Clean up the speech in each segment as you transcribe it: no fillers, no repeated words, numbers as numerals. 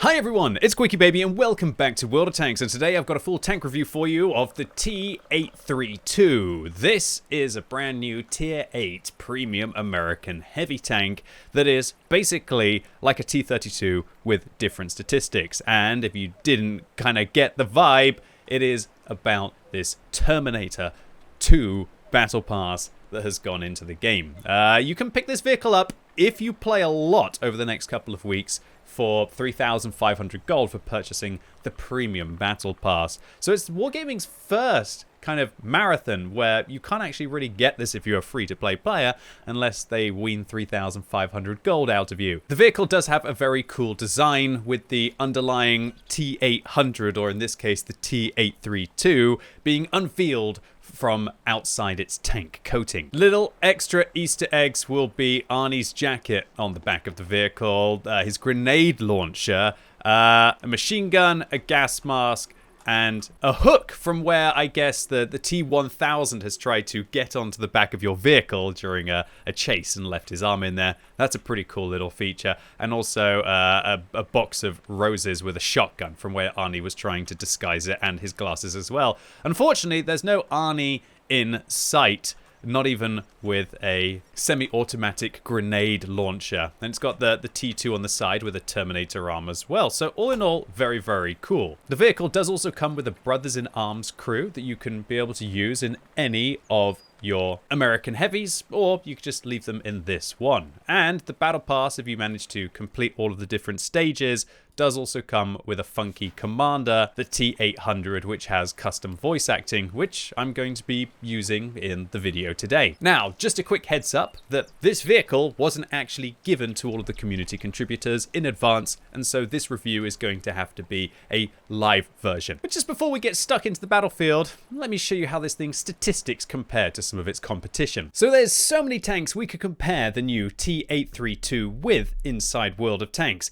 Hi everyone, it's QuickyBaby and welcome back to World of Tanks, and today I've got a full tank review for you of the T-832. This is a brand new Tier 8 premium American heavy tank that is basically like a T-32 with different statistics, and if you didn't kind of get the vibe, it is about this Terminator 2 Battle Pass that has gone into the game. You can pick this vehicle up if you play a lot over the next couple of weeks for 3,500 gold for purchasing the premium battle pass. So it's Wargaming's first kind of marathon where you can't actually really get this if you're a free-to-play player unless they wean 3,500 gold out of you. The vehicle does have a very cool design with the underlying T-800, or in this case the T-832, being unveiled from outside its tank coating. Little extra Easter eggs will be Arnie's jacket on the back of the vehicle, his grenade launcher, a machine gun, a gas mask, and a hook from where I guess the T-1000 has tried to get onto the back of your vehicle during a chase and left his arm in there. That's a pretty cool little feature. And also a box of roses with a shotgun from where Arnie was trying to disguise it, and his glasses as well. Unfortunately, there's no Arnie in sight, not even with a semi-automatic grenade launcher. And it's got the T2 on the side with a Terminator arm as well. So all in all, very, very cool. The vehicle does also come with a Brothers in Arms crew that you can be able to use in any of your American heavies, or you could just leave them in this one. And the battle pass, if you manage to complete all of the different stages, does also come with a funky commander, the T-800, which has custom voice acting, which I'm going to be using in the video today. Now, just a quick heads up that this vehicle wasn't actually given to all of the community contributors in advance, and so this review is going to have to be a live version. But just before we get stuck into the battlefield, let me show you how this thing's statistics compare to some of its competition. So there's so many tanks we could compare the new T-832 with inside World of Tanks.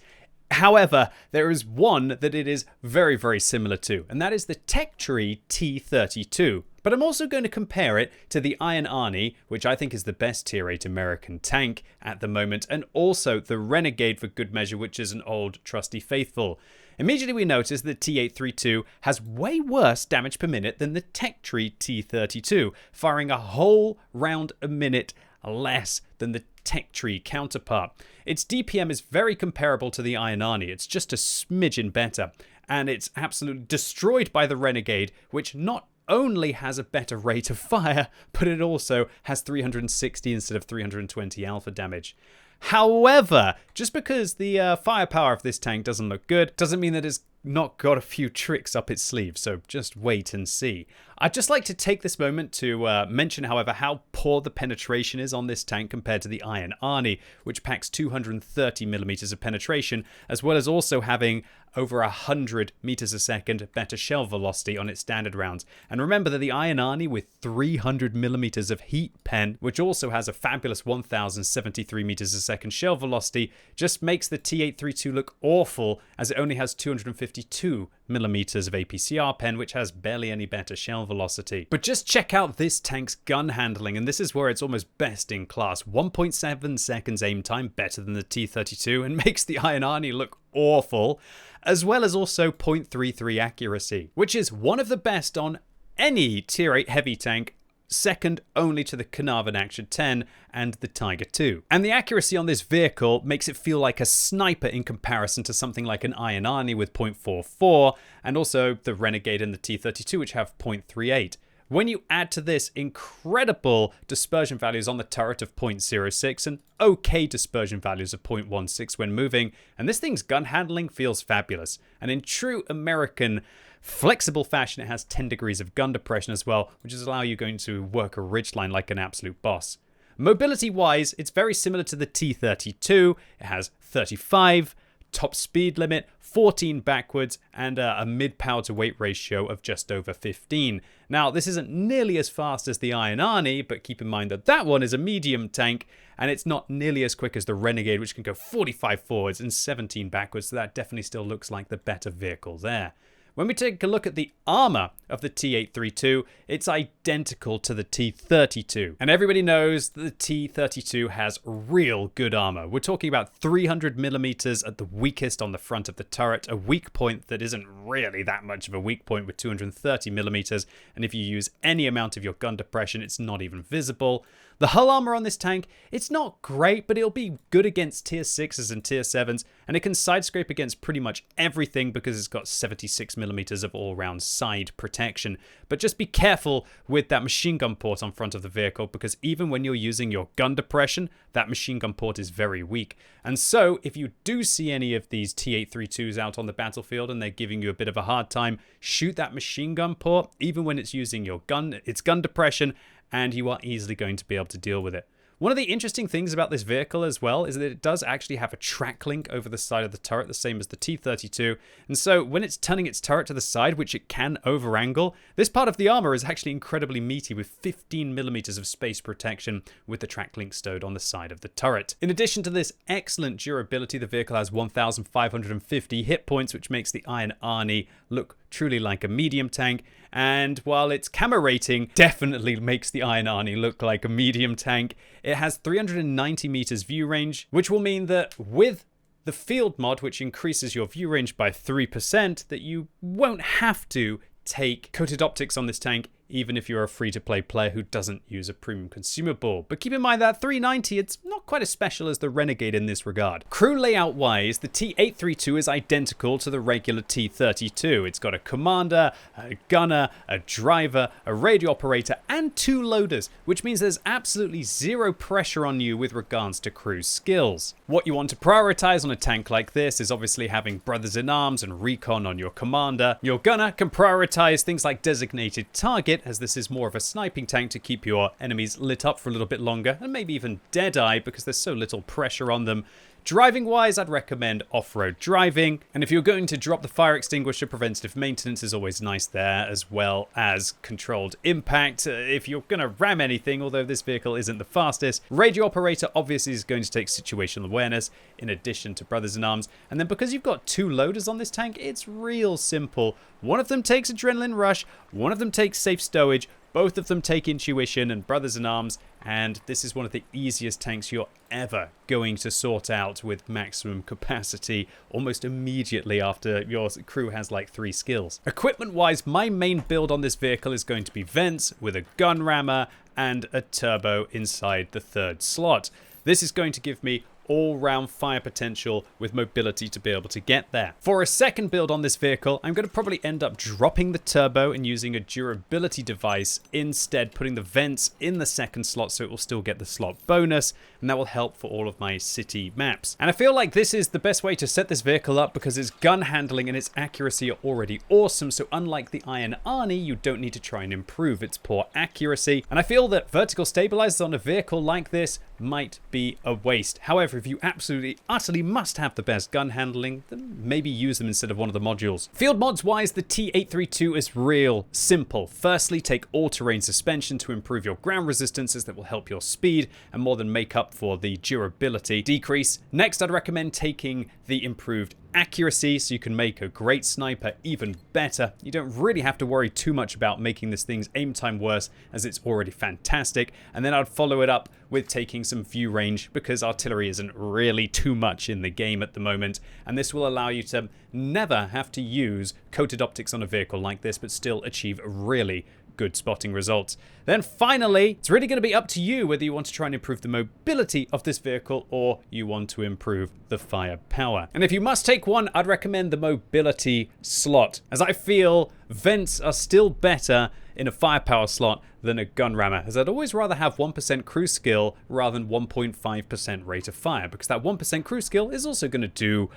However, there is one that it is very, very similar to, and that is the Tech Tree T-32. But I'm also going to compare it to the Iron Arnie, which I think is the best Tier 8 American tank at the moment, and also the Renegade for good measure, which is an old trusty faithful. Immediately we notice that T-832 has way worse damage per minute than the Tech Tree T-32, firing a whole round a minute less than the Tech Tree counterpart. Its DPM is very comparable to the Iron Arnie, it's just a smidgen better, and it's absolutely destroyed by the Renegade, which not only has a better rate of fire, but it also has 360 instead of 320 alpha damage. However, just because the firepower of this tank doesn't look good, doesn't mean that it's not got a few tricks up its sleeve, so just wait and see. I'd just like to take this moment to mention, however, how poor the penetration is on this tank compared to the Iron Arnie, which packs 230 millimeters of penetration, as well as also having over 100 meters a second better shell velocity on its standard rounds. And remember that the Iron Arnie with 300 millimeters of heat pen, which also has a fabulous 1073 meters a second shell velocity, just makes the T-832 look awful, as it only has 252 millimeters of APCR pen, which has barely any better shell velocity. But just check out this tank's gun handling, and this is where it's almost best in class. 1.7 seconds aim time, better than the T-32, and makes the Iron Arnie look awful, as well as also 0.33 accuracy, which is one of the best on any Tier 8 heavy tank, second only to the Carnarvon Action 10 and the Tiger 2. And the accuracy on this vehicle makes it feel like a sniper in comparison to something like an Iron Arnie with 0.44, and also the Renegade and the T-32, which have 0.38. When you add to this incredible dispersion values on the turret of 0.06 and okay dispersion values of 0.16 when moving, and this thing's gun handling feels fabulous. And in true American flexible fashion, it has 10 degrees of gun depression as well, which is allow you going to work a ridgeline like an absolute boss. Mobility-wise, it's very similar to the T-32. It has 35, top speed limit, 14 backwards, and a mid-power to weight ratio of just over 15. Now, this isn't nearly as fast as the Iron Arnie, but keep in mind that that one is a medium tank, and it's not nearly as quick as the Renegade, which can go 45 forwards and 17 backwards, so that definitely still looks like the better vehicle there. When we take a look at the armor of the T-832, it's identical to the T-32. And everybody knows that the T-32 has real good armor. We're talking about 300 millimeters at the weakest on the front of the turret, a weak point that isn't really that much of a weak point with 230 millimeters. And if you use any amount of your gun depression, it's not even visible. The hull armor on this tank, it's not great, but it'll be good against tier 6s and tier 7s, and it can side scrape against pretty much everything because it's got 76 millimeters of all-round side protection. But just be careful with that machine gun port on front of the vehicle, because even when you're using your gun depression, that machine gun port is very weak. And so, if you do see any of these T-832s out on the battlefield and they're giving you a bit of a hard time, shoot that machine gun port, even when it's using your gun, its gun depression, and you are easily going to be able to deal with it. One of the interesting things about this vehicle as well is that it does actually have a track link over the side of the turret, the same as the T-32. And so when it's turning its turret to the side, which it can over-angle, this part of the armor is actually incredibly meaty with 15 millimeters of space protection with the track link stowed on the side of the turret. In addition to this excellent durability, the vehicle has 1,550 hit points, which makes the Iron Arnie look truly like a medium tank. And while its camo rating definitely makes the Iron Arnie look like a medium tank, it has 390 meters view range, which will mean that with the field mod, which increases your view range by 3%, that you won't have to take coated optics on this tank, even if you're a free-to-play player who doesn't use a premium consumable. But keep in mind that 390, it's not quite as special as the Renegade in this regard. Crew layout-wise, the T-832 is identical to the regular T-32. It's got a commander, a gunner, a driver, a radio operator, and 2 loaders, which means there's absolutely zero pressure on you with regards to crew skills. What you want to prioritize on a tank like this is obviously having brothers-in-arms and recon on your commander. Your gunner can prioritize things like designated target, as this is more of a sniping tank to keep your enemies lit up for a little bit longer, and maybe even dead-eye because there's so little pressure on them. Driving-wise, I'd recommend off-road driving, and if you're going to drop the fire extinguisher, preventative maintenance is always nice there, as well as controlled impact. If you're going to ram anything, although this vehicle isn't the fastest, radio operator obviously is going to take situational awareness in addition to brothers-in-arms, and then because you've got 2 loaders on this tank, it's real simple. One of them takes adrenaline rush, one of them takes safe stowage, both of them take intuition and brothers-in-arms, and this is one of the easiest tanks you're ever going to sort out with maximum capacity almost immediately after your crew has like 3 skills. Equipment-wise, my main build on this vehicle is going to be vents with a gun rammer and a turbo inside the 3rd slot. This is going to give me all-round fire potential with mobility to be able to get there. For a second build on this vehicle, I'm going to probably end up dropping the turbo and using a durability device, instead putting the vents in the 2nd slot so it will still get the slot bonus, and that will help for all of my city maps. And I feel like this is the best way to set this vehicle up because its gun handling and its accuracy are already awesome, so unlike the Iron Arnie, you don't need to try and improve its poor accuracy. And I feel that vertical stabilizers on a vehicle like this might be a waste. However, if you absolutely, utterly must have the best gun handling, then maybe use them instead of one of the modules. Field mods wise, the T-832 is real simple. Firstly, take all-terrain suspension to improve your ground resistances that will help your speed and more than make up for the durability decrease. Next, I'd recommend taking the improved accuracy so you can make a great sniper even better. You don't really have to worry too much about making this thing's aim time worse, as it's already fantastic. And then I'd follow it up with taking some view range, because artillery isn't really too much in the game at the moment, and this will allow you to never have to use coated optics on a vehicle like this but still achieve really good spotting results. Then finally, it's really going to be up to you whether you want to try and improve the mobility of this vehicle or you want to improve the firepower. And if you must take one, I'd recommend the mobility slot, as I feel vents are still better in a firepower slot than a gun rammer, as I'd always rather have 1% crew skill rather than 1.5% rate of fire, because that 1% crew skill is also going to do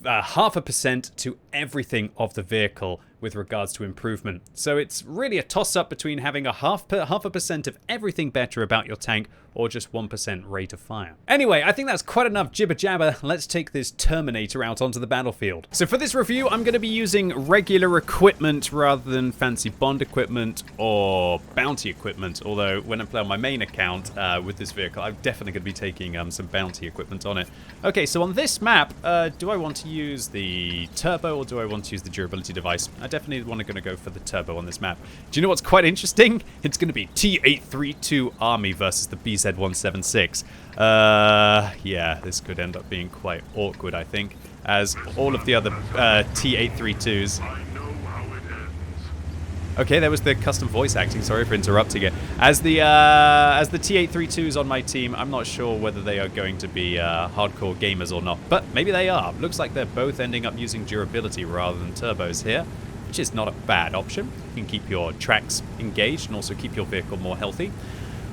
0.5% to everything of the vehicle with regards to improvement. So it's really a toss-up between having a 0.5% of everything better about your tank or just 1% rate of fire. Anyway, I think that's quite enough jibber jabber. Let's take this Terminator out onto the battlefield. So for this review, I'm going to be using regular equipment rather than fancy Bond equipment or bounty equipment, although when I play on my main account with this vehicle, I'm definitely going to be taking some bounty equipment on it. Okay, so on this map, do I want to use the turbo or do I want to use the durability device? I definitely want to go for the turbo on this map. Do you know what's quite interesting? It's going to be T-832 Army versus the BZ-176. Yeah, this could end up being quite awkward, I think, as all of the other T-832s... Okay, there was the custom voice acting. Sorry for interrupting it. As the T-832s on my team, I'm not sure whether they are going to be hardcore gamers or not, but maybe they are. Looks like they're both ending up using durability rather than turbos here, which is not a bad option. You can keep your tracks engaged and also keep your vehicle more healthy.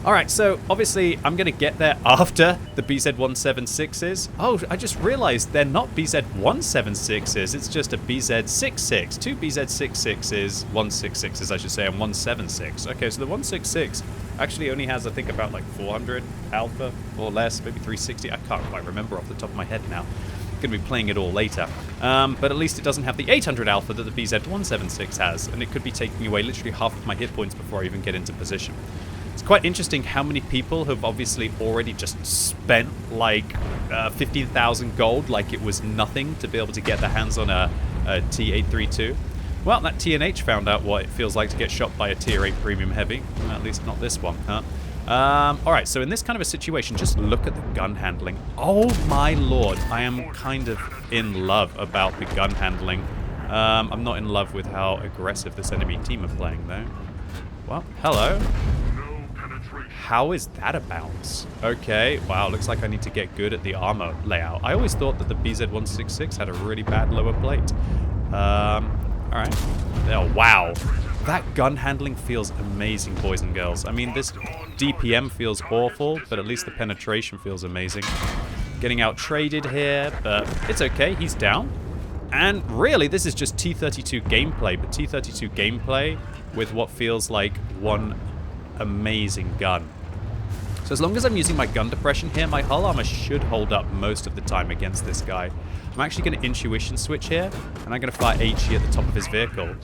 Alright, so obviously I'm going to get there after the BZ-176s. Oh, I just realized they're not BZ-176s, it's just a BZ-66. Two BZ-66s, 166s I should say, and 176. Okay, so the 166 actually only has, I think, about like 400 alpha or less, maybe 360. I can't quite remember off the top of my head now. I'm going to be playing it all later. But at least it doesn't have the 800 alpha that the BZ-176 has, and it could be taking away literally half of my hit points before I even get into position. It's quite interesting how many people have obviously already just spent like 15,000 gold like it was nothing to be able to get their hands on a T-832. Well, that TNH found out what it feels like to get shot by a Tier 8 Premium Heavy. Well, at least not this one, huh? Alright, so in this kind of a situation, just look at the gun handling. Oh my lord, I am kind of in love about the gun handling. I'm not in love with how aggressive this enemy team are playing, though. Well, hello. How is that a bounce? Okay, wow, looks like I need to get good at the armor layout. I always thought that the BZ-166 had a really bad lower plate. Alright. Oh, wow. That gun handling feels amazing, boys and girls. I mean, this DPM feels awful, but at least the penetration feels amazing. Getting out-traded here, but it's okay, he's down. And really, this is just T-32 gameplay, but T-32 gameplay with what feels like one amazing gun. So as long as I'm using my gun depression here, my hull armor should hold up most of the time against this guy. I'm actually going to intuition switch here, and I'm going to fire HE at the top of his vehicle.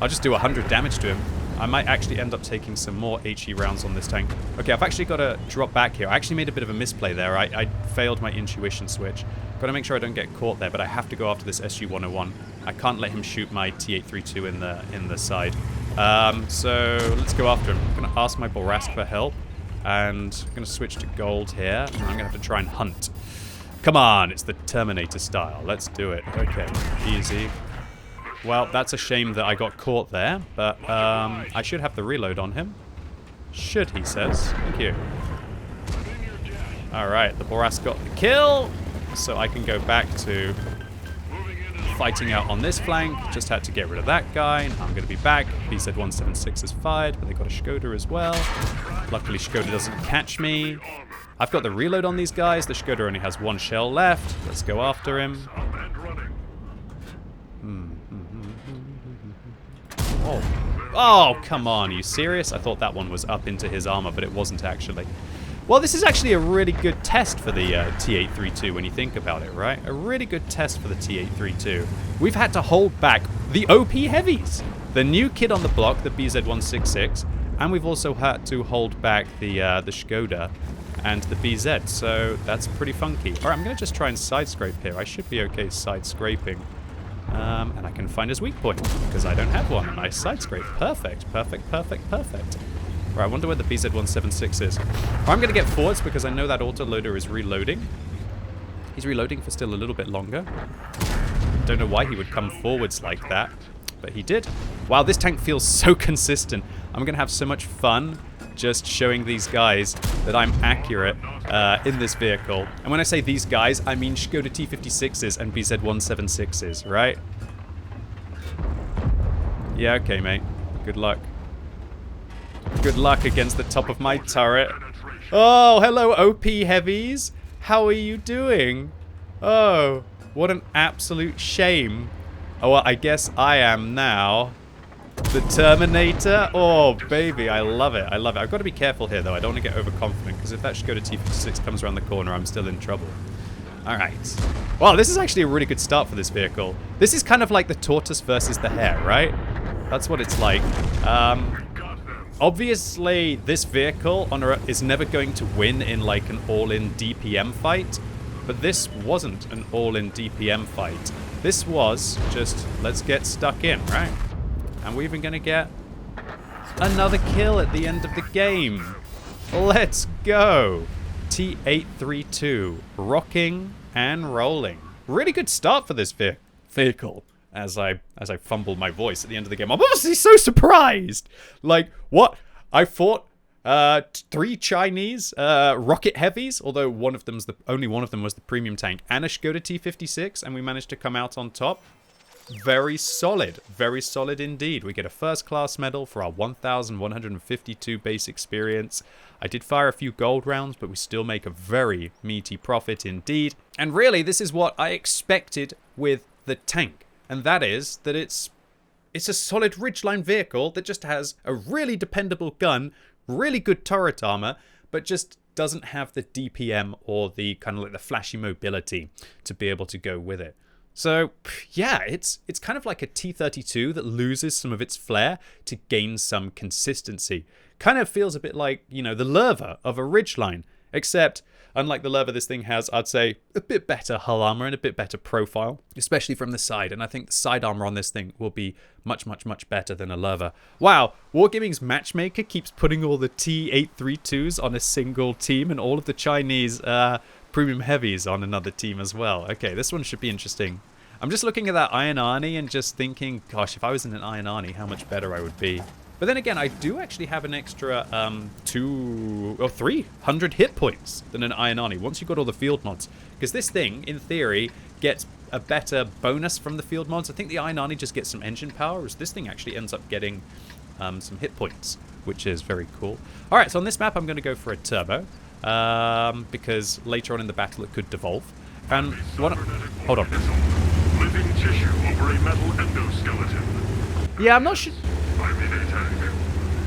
I'll just do 100 damage to him. I might actually end up taking some more HE rounds on this tank. Okay, I've actually got to drop back here. I actually made a bit of a misplay there. I failed my intuition switch. Got to make sure I don't get caught there, but I have to go after this SU-101. I can't let him shoot my T-832 in the side. So let's go after him. I'm going to ask my Borask for help, and I'm going to switch to gold here, and I'm going to have to try and hunt. Come on, it's the Terminator style. Let's do it. Okay, easy. Well, that's a shame that I got caught there, but I should have the reload on him. Should, he says. Thank you. Alright, the Borask got the kill, so I can go back to fighting out on this flank. Just had to get rid of that guy. Now I'm going to be back. BZ-176 is fired, but they got a Skoda as well. Luckily, Skoda doesn't catch me. I've got the reload on these guys. The Skoda only has one shell left. Let's go after him. Oh, come on. Are you serious? I thought that one was up into his armor, but it wasn't actually. Well, this is actually a really good test for the T-832 when you think about it, right? A really good test for the T-832. We've had to hold back the OP heavies, the new kid on the block, the BZ-166, and we've also had to hold back the Skoda and the BZ, so that's pretty funky. All right, I'm going to just try and side scrape here. I should be okay side scraping. And I can find his weak point, because I don't have one. Nice side scrape. Perfect, perfect, perfect, perfect. Right, I wonder where the BZ-176 is. I'm going to get forwards because I know that autoloader is reloading. He's reloading for still a little bit longer. Don't know why he would come forwards like that, but he did. Wow, this tank feels so consistent. I'm going to have so much fun just showing these guys that I'm accurate in this vehicle. And when I say these guys, I mean Skoda T-56s and BZ-176s, right? Yeah, okay, mate. Good luck. Good luck against the top of my turret. Oh, hello, OP heavies. How are you doing? Oh, what an absolute shame. Oh, well, I guess I am now. The Terminator? Oh, baby, I love it. I love it. I've got to be careful here, though. I don't want to get overconfident, because if that Skoda T-56 comes around the corner, I'm still in trouble. All right. Wow, this is actually a really good start for this vehicle. This is kind of like the tortoise versus the hare, right? That's what it's like. Obviously, this vehicle is never going to win in like an all-in DPM fight, but this wasn't an all-in DPM fight. This was just, let's get stuck in, right? And we're even going to get another kill at the end of the game. Let's go. T-832, rocking and rolling. Really good start for this vehicle. As I fumbled my voice at the end of the game. I'm obviously so surprised. Like, what? I fought 3 Chinese rocket heavies, although only one of them was the premium tank, and a Skoda T-56, and we managed to come out on top. Very solid indeed. We get a first class medal for our 1,152 base experience. I did fire a few gold rounds, but we still make a very meaty profit indeed. And really, this is what I expected with the tank, and that is that it's a solid ridgeline vehicle that just has a really dependable gun, really good turret armor, but just doesn't have the DPM or the kind of like the flashy mobility to be able to go with it. So yeah, it's kind of like a T-32 that loses some of its flair to gain some consistency. Kind of feels a bit like, you know, the Lerva of a ridgeline, except unlike the Lerva, this thing has, I'd say, a bit better hull armor and a bit better profile, especially from the side. And I think the side armor on this thing will be much, much, much better than a Lerva. Wow, Wargaming's matchmaker keeps putting all the T-832s on a single team and all of the Chinese premium heavies on another team as well. Okay, this one should be interesting. I'm just looking at that Iron Arnie and just thinking, gosh, if I was in an Iron Arnie, how much better I would be. But then again, I do actually have an extra 300 hit points than an Iron Arnie once you've got all the field mods. Because this thing, in theory, gets a better bonus from the field mods. I think the Iron Arnie just gets some engine power, whereas this thing actually ends up getting some hit points, which is very cool. Alright, so on this map, I'm going to go for a turbo. Because later on in the battle, it could devolve. And what? Hold on. Living tissue over a metal endoskeleton. Yeah, I'm not sure. I'm in a tank.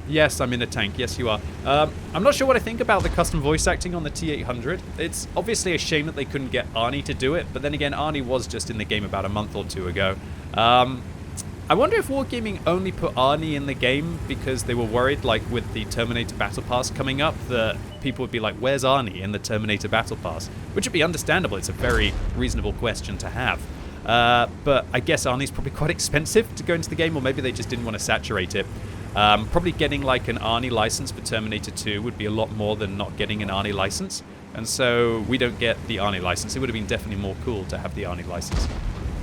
Yes, I'm in a tank. Yes, you are. I'm not sure what I think about the custom voice acting on the T-800. It's obviously a shame that they couldn't get Arnie to do it, but then again, Arnie was just in the game about a month or 2 ago. I wonder if Wargaming only put Arnie in the game because they were worried, like with the Terminator Battle Pass coming up, that people would be like, where's Arnie in the Terminator Battle Pass? Which would be understandable. It's a very reasonable question to have. But I guess Arnie's probably quite expensive to go into the game, or maybe they just didn't want to saturate it. Probably getting like an Arnie license for Terminator 2 would be a lot more than not getting an Arnie license. And so we don't get the Arnie license. It would have been definitely more cool to have the Arnie license.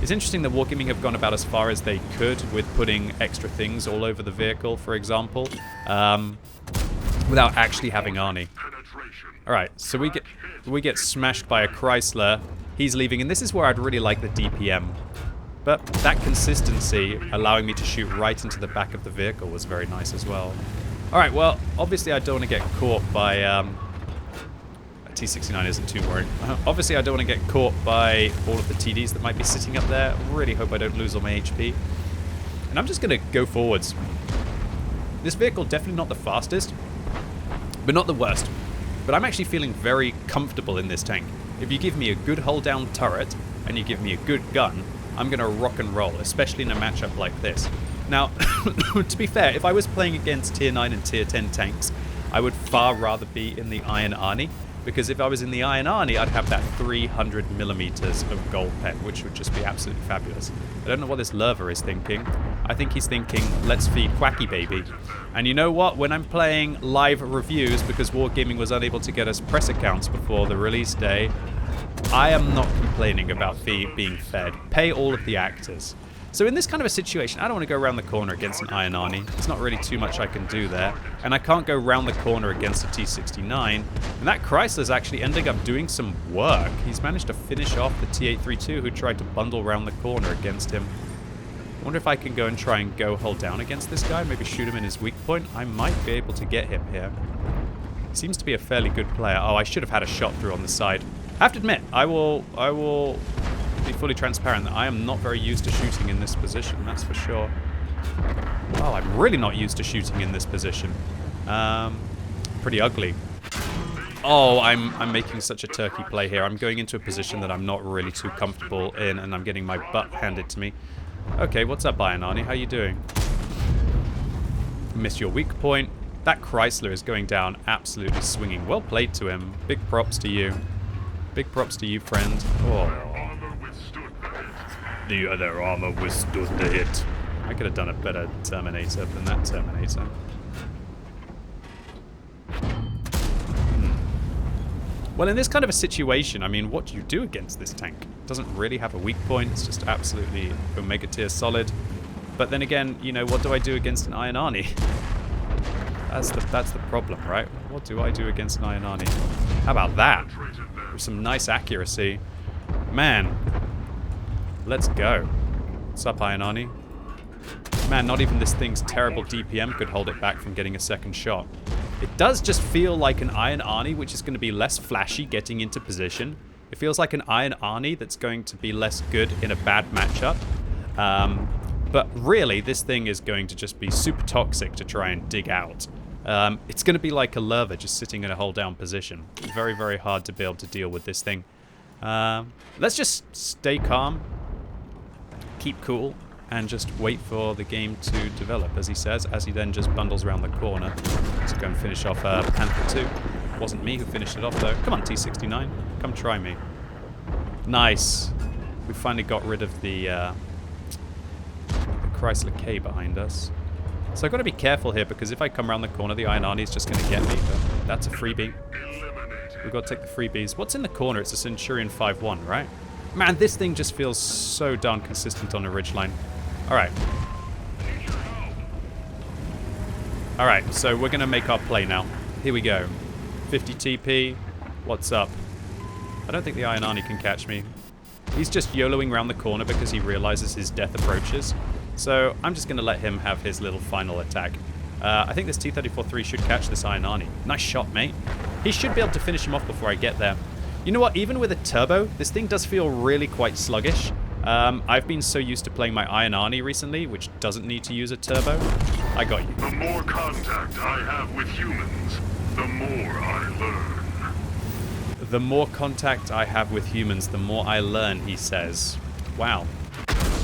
It's interesting that Wargaming have gone about as far as they could with putting extra things all over the vehicle, for example, without actually having Arnie. Alright, so we get smashed by a Chrysler. He's leaving, and this is where I'd really like the DPM. But that consistency, allowing me to shoot right into the back of the vehicle, was very nice as well. Alright, well, obviously I don't want to get caught by... T-69 isn't too worried. Obviously I don't want to get caught by all of the TDs that might be sitting up there. Really hope I don't lose all my HP. And I'm just going to go forwards. This vehicle, definitely not the fastest, but not the worst. But I'm actually feeling very comfortable in this tank. If you give me a good hull-down turret, and you give me a good gun, I'm going to rock and roll, especially in a matchup like this. Now, to be fair, if I was playing against Tier 9 and Tier 10 tanks, I would far rather be in the Iron Arnie, because if I was in the Iron Arnie, I'd have that 300mm of gold pen, which would just be absolutely fabulous. I don't know what this Lerva is thinking. I think he's thinking, let's feed QuickyBaby. And you know what? When I'm playing live reviews, because Wargaming was unable to get us press accounts before the release day, I am not complaining about being fed. Pay all of the actors. So in this kind of a situation, I don't want to go around the corner against an Iron Arnie. There's not really too much I can do there. And I can't go round the corner against a T-69. And that Chrysler's actually ending up doing some work. He's managed to finish off the T-832 who tried to bundle round the corner against him. I wonder if I can go and try and go hold down against this guy, maybe shoot him in his weak point. I might be able to get him here. He seems to be a fairly good player. Oh, I should have had a shot through on the side. I have to admit, I will be fully transparent that I am not very used to shooting in this position, that's for sure. Oh, I'm really not used to shooting in this position. Pretty ugly. Oh, I'm making such a turkey play here. I'm going into a position that I'm not really too comfortable in, and I'm getting my butt handed to me. Okay, what's up, Iron Arnie? How you doing? Miss your weak point. That Chrysler is going down absolutely swinging. Well played to him. Big props to you. Big props to you, friend. Oh. The other armor withstood the hit. I could have done a better Terminator than that Terminator. Well, in this kind of a situation, I mean, what do you do against this tank? It doesn't really have a weak point. It's just absolutely Omega tier solid. But then again, you know, what do I do against an Iron Arnie? That's the problem, right? What do I do against an Iron Arnie? How about that? With some nice accuracy. Man. Let's go. What's up, Iron Arnie? Man, not even this thing's terrible DPM could hold it back from getting a second shot. It does just feel like an Iron Arnie, which is going to be less flashy getting into position. It feels like an Iron Arnie that's going to be less good in a bad matchup. But really, this thing is going to just be super toxic to try and dig out. It's going to be like a Lerva just sitting in a hold down position. Very, very hard to be able to deal with this thing. Let's just stay calm, keep cool, and just wait for the game to develop, as he says, as he then just bundles around the corner. Let's go and finish off Panther 2. Wasn't me who finished it off, though. Come on, T-69. Come try me. Nice. We finally got rid of the Chrysler K behind us. So I've got to be careful here, because if I come around the corner, the Iron Arnie is just going to get me. But that's a freebie. We've got to take the freebies. What's in the corner? It's a Centurion 5-1, right? Man, this thing just feels so darn consistent on a ridgeline. Alright. Alright, so we're going to make our play now. Here we go. 50 TP. What's up? I don't think the Iron Arnie can catch me. He's just YOLOing around the corner because he realizes his death approaches. So I'm just going to let him have his little final attack. I think this T-832 should catch this Iron Arnie. Nice shot, mate. He should be able to finish him off before I get there. You know what? Even with a turbo, this thing does feel really quite sluggish. I've been so used to playing my Iron Arnie recently, which doesn't need to use a turbo. I got you. The more contact I have with humans, the more I learn. The more contact I have with humans, the more I learn, he says. Wow.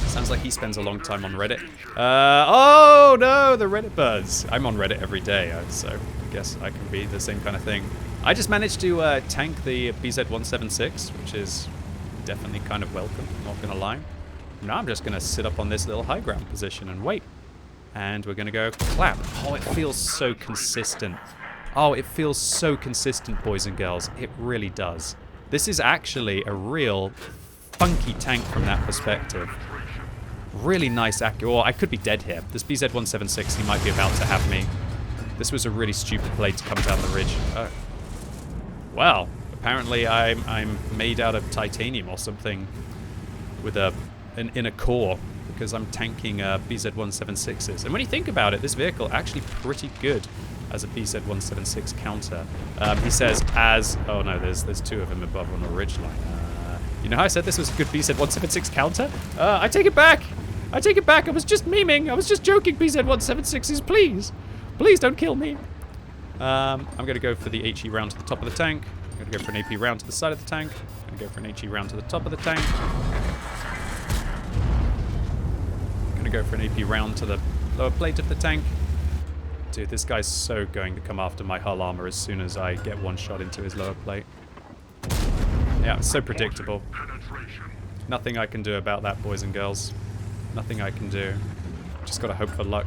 Sounds like he spends a long time on Reddit. Oh no, the Reddit birds. I'm on Reddit every day, so I guess I can be the same kind of thing. I just managed to tank the BZ-176, which is definitely kind of welcome, not gonna lie. Now I'm just gonna sit up on this little high ground position and wait. And we're gonna go clap. Oh, it feels so consistent. Oh, it feels so consistent, boys and girls. It really does. This is actually a real funky tank from that perspective. Really nice accuracy. Oh, I could be dead here. This BZ-176, he might be about to have me. This was a really stupid play to come down the ridge. Oh. Well, apparently I'm made out of titanium or something with an inner core because I'm tanking BZ-176s. And when you think about it, this vehicle actually pretty good as a BZ-176 counter. He says oh no, there's two of them above on the ridgeline. You know how I said this was a good BZ-176 counter? I take it back. I take it back. I was just memeing. I was just joking, BZ-176s. Please. Please don't kill me. I'm going to go for the HE round to the top of the tank. I'm going to go for an AP round to the side of the tank. I'm going to go for an HE round to the top of the tank. I'm going to go for an AP round to the lower plate of the tank. Dude, this guy's so going to come after my hull armor as soon as I get one shot into his lower plate. Yeah, it's so predictable. Nothing I can do about that, boys and girls. Nothing I can do. Just gotta hope for luck.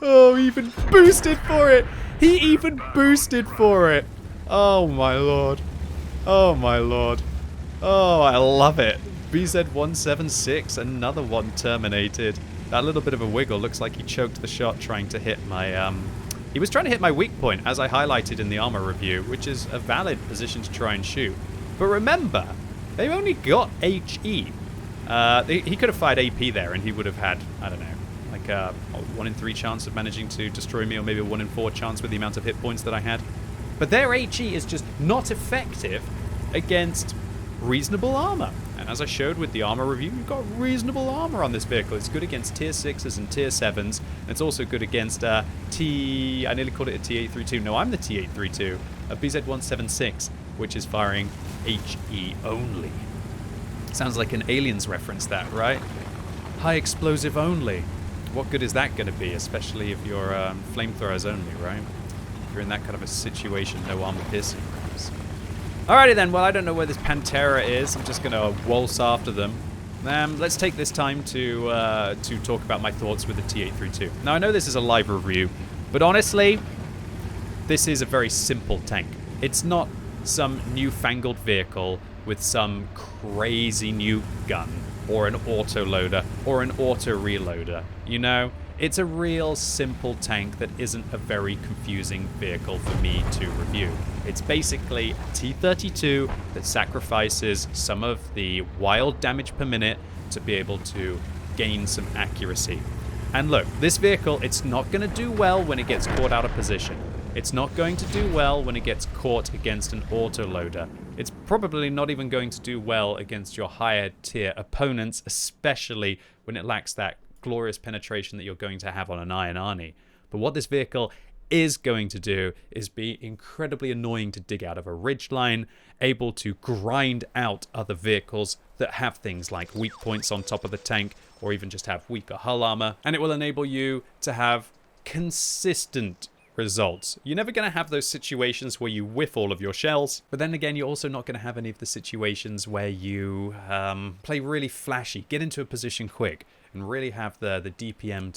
Oh, he even boosted for it! He even boosted for it! Oh my lord. Oh my lord. Oh, I love it. BZ-176, another one terminated. That little bit of a wiggle looks like he choked the shot trying to hit my, he was trying to hit my weak point, as I highlighted in the armor review, which is a valid position to try and shoot. But remember, they've only got HE. He could have fired AP there, and he would have had, I don't know, like a 1 in 3 chance of managing to destroy me, or maybe a 1 in 4 chance with the amount of hit points that I had. But their HE is just not effective against reasonable armor. And as I showed with the armor review, you've got reasonable armor on this vehicle. It's good against tier 6s and tier 7s. And it's also good against I nearly called it a T-832. No, I'm the T-832. A BZ-176, which is firing HE only. Sounds like an Aliens reference, that, right? High explosive only. What good is that going to be, especially if you're flamethrowers only, right? you're in that kind of a situation, no armor piercing rounds. Alrighty then, well, I don't know where this Pantera is. I'm just going to waltz after them. Let's take this time to talk about my thoughts with the T-832. Now, I know this is a live review, but honestly, this is a very simple tank. It's not some newfangled vehicle with some crazy new gun, or an autoloader, or an auto-reloader, you know? It's a real simple tank that isn't a very confusing vehicle for me to review. It's basically a T-32 that sacrifices some of the wild damage per minute to be able to gain some accuracy. And look, this vehicle, it's not going to do well when it gets caught out of position. It's not going to do well when it gets caught against an autoloader. It's probably not even going to do well against your higher tier opponents, especially when it lacks that glorious penetration that you're going to have on an Iron Arnie. But what this vehicle is going to do is be incredibly annoying to dig out of a ridgeline, able to grind out other vehicles that have things like weak points on top of the tank, or even just have weaker hull armor, and it will enable you to have consistent results. You're never going to have those situations where you whiff all of your shells, but then again, you're also not going to have any of the situations where you play really flashy, get into a position quick, and really have the DPM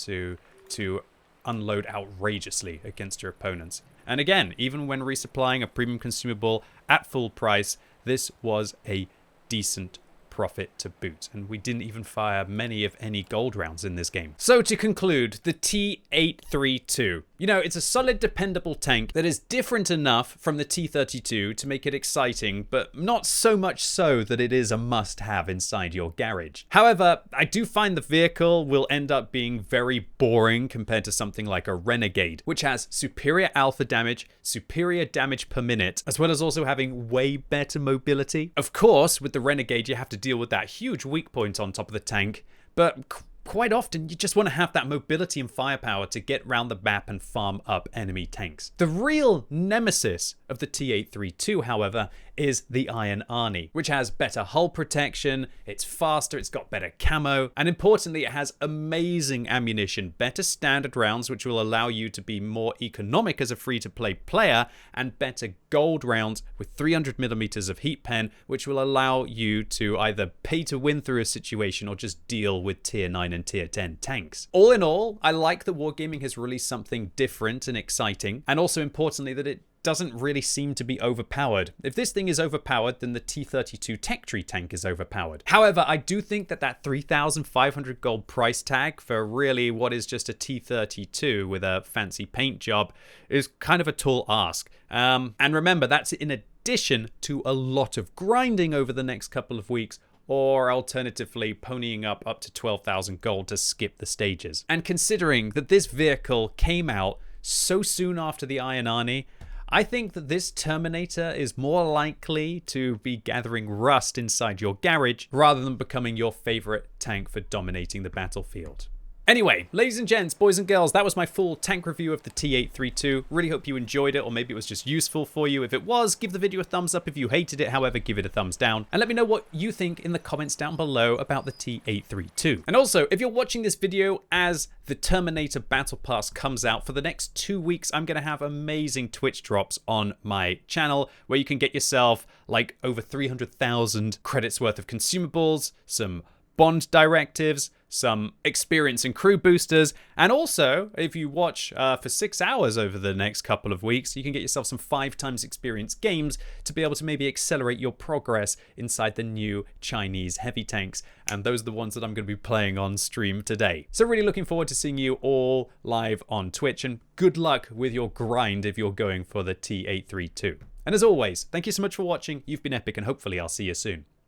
to unload outrageously against your opponents. And again, even when resupplying a premium consumable at full price, this was a decent profit to boot, and we didn't even fire many of any gold rounds in this game. So to conclude, the T-832. You know, it's a solid, dependable tank that is different enough from the T-32 to make it exciting, but not so much so that it is a must-have inside your garage. However, I do find the vehicle will end up being very boring compared to something like a Renegade, which has superior alpha damage, superior damage per minute, as well as also having way better mobility. Of course, with the Renegade, you have to deal with that huge weak point on top of the tank, but quite often you just want to have that mobility and firepower to get round the map and farm up enemy tanks. The real nemesis of the T-832, however, is the Iron Arnie, which has better hull protection, it's faster, it's got better camo, and importantly, it has amazing ammunition, better standard rounds, which will allow you to be more economic as a free-to-play player, and better gold rounds with 300mm of heat pen, which will allow you to either pay to win through a situation or just deal with tier 9 and tier 10 tanks. All in all, I like that Wargaming has released something different and exciting, and also importantly that it doesn't really seem to be overpowered. If this thing is overpowered, then the T-32 Tech Tree tank is overpowered. However, I do think that 3,500 gold price tag for really what is just a T-32 with a fancy paint job is kind of a tall ask. And remember, that's in addition to a lot of grinding over the next couple of weeks, or alternatively ponying up to 12,000 gold to skip the stages. And considering that this vehicle came out so soon after the Iron Arnie, I think that this Terminator is more likely to be gathering rust inside your garage rather than becoming your favorite tank for dominating the battlefield. Anyway, ladies and gents, boys and girls, that was my full tank review of the T-832. Really hope you enjoyed it, or maybe it was just useful for you. If it was, give the video a thumbs up. If you hated it, however, give it a thumbs down. And let me know what you think in the comments down below about the T-832. And also, if you're watching this video as the Terminator Battle Pass comes out, for the next 2 weeks, I'm going to have amazing Twitch drops on my channel where you can get yourself like over 300,000 credits worth of consumables, some bond directives, some experience and crew boosters, and also if you watch for 6 hours over the next couple of weeks, you can get yourself some 5x experience games to be able to maybe accelerate your progress inside the new Chinese heavy tanks, and those are the ones that I'm going to be playing on stream today. So really looking forward to seeing you all live on Twitch, and good luck with your grind if you're going for the T-832. And as always, thank you so much for watching. You've been epic, and hopefully I'll see you soon.